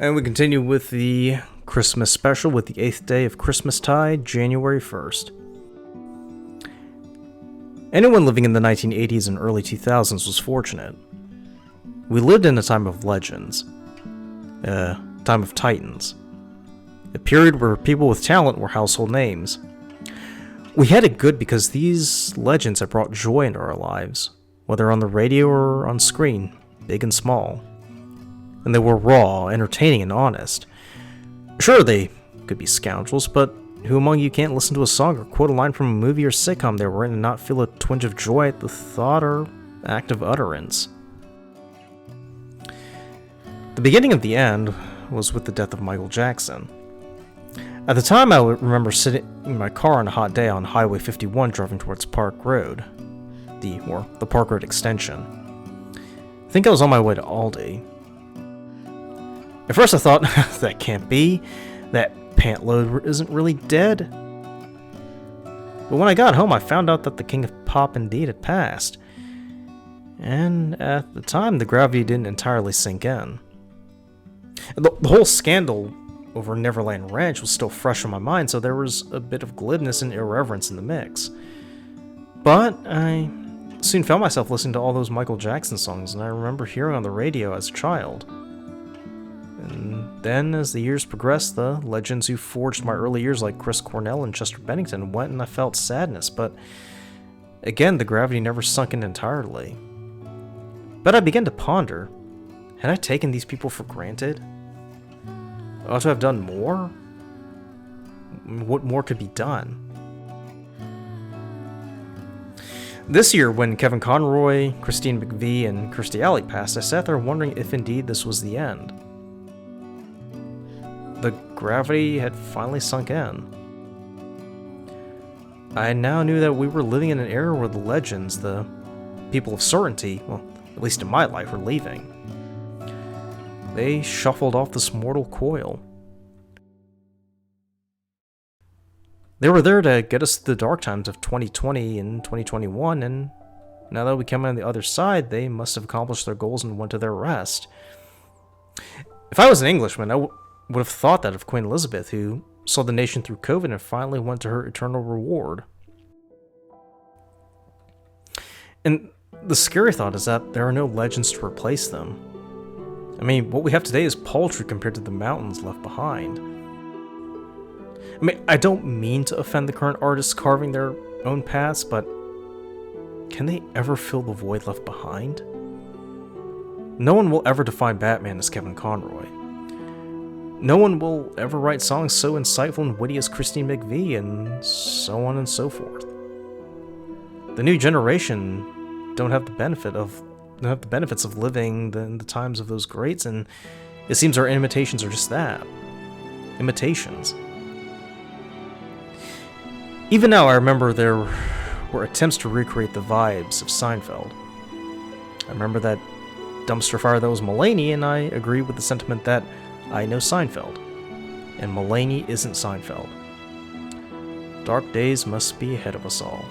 And we continue with the Christmas special with the 8th day of Christmastide, January 1st. Anyone living in the 1980s and early 2000s was fortunate. We lived in a time of legends, a time of titans, a period where people with talent were household names. We had it good because these legends had brought joy into our lives, whether on the radio or on screen, big and small. And they were raw, entertaining, and honest. Sure, they could be scoundrels, but who among you can't listen to a song or quote a line from a movie or sitcom they were in and not feel a twinge of joy at the thought or act of utterance? The beginning of the end was with the death of Michael Jackson. At the time, I remember sitting in my car on a hot day on Highway 51 driving towards Park Road, the Park Road extension. I think I was on my way to Aldi. At first I thought, that can't be, that pantload isn't really dead. But when I got home I found out that the king of pop indeed had passed. And at the time the gravity didn't entirely sink in. The whole scandal over Neverland Ranch was still fresh on my mind, so there was a bit of glibness and irreverence in the mix. But I soon found myself listening to all those Michael Jackson songs, and I remember hearing on the radio as a child. And then, as the years progressed, the legends who forged my early years like Chris Cornell and Chester Bennington went, and I felt sadness, but again, the gravity never sunk in entirely. But I began to ponder, had I taken these people for granted? Ought to have done more? What more could be done? This year, when Kevin Conroy, Christine McVie, and Kirstie Alley passed, I sat there wondering if indeed this was the end. The gravity had finally sunk in. I now knew that we were living in an era where the legends, the people of certainty, well, at least in my life, were leaving. They shuffled off this mortal coil. They were there to get us through the dark times of 2020 and 2021, and now that we come on the other side, they must have accomplished their goals and went to their rest. If I was an Englishman, I would have thought that of Queen Elizabeth, who saw the nation through COVID and finally went to her eternal reward. And the scary thought is that there are no legends to replace them. I mean, what we have today is paltry compared to the mountains left behind. I mean, I don't mean to offend the current artists carving their own paths, but can they ever fill the void left behind? No one will ever define Batman as Kevin Conroy. No one will ever write songs so insightful and witty as Christine McVie, and so on and so forth. The new generation don't have the benefits of living in the times of those greats, and it seems our imitations are just that. Imitations. Even now, I remember there were attempts to recreate the vibes of Seinfeld. I remember that dumpster fire that was Mulaney, and I agree with the sentiment that I know Seinfeld, and Mulaney isn't Seinfeld. Dark days must be ahead of us all.